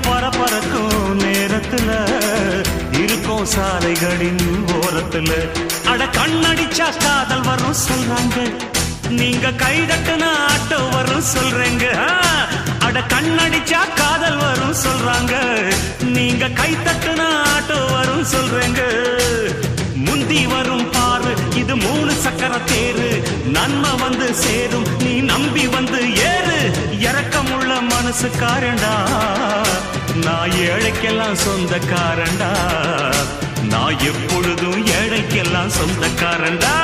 பரபரக்கும் நேரத்துல இருக்கும் சாலைகளின் ஓரத்துல அட கண்ணடிச்சா காதல் வரும் சொல்றாங்க, நீங்க கைதட்டுனா ஆட்டோ வரும் சொல்றேங்க. அட கண்ணடிச்சா காதல் வரும் சொல்றாங்க, நீங்க கைதட்டுனா ஆட்டோ வரும் சொல்றேங்க. முந்தி வரும் பாரு இது 3 சக்கர தேரு, நன்மை வந்து சேரும் நீ நம்பி வந்து ஏறு. இறக்கமுள்ள மனசுக்காரண்டா நான் ஏழைக்கெல்லாம் சொந்தக்காரண்டா, நான் எப்பொழுதும் ஏழைக்கெல்லாம் சொந்தக்காரண்டா.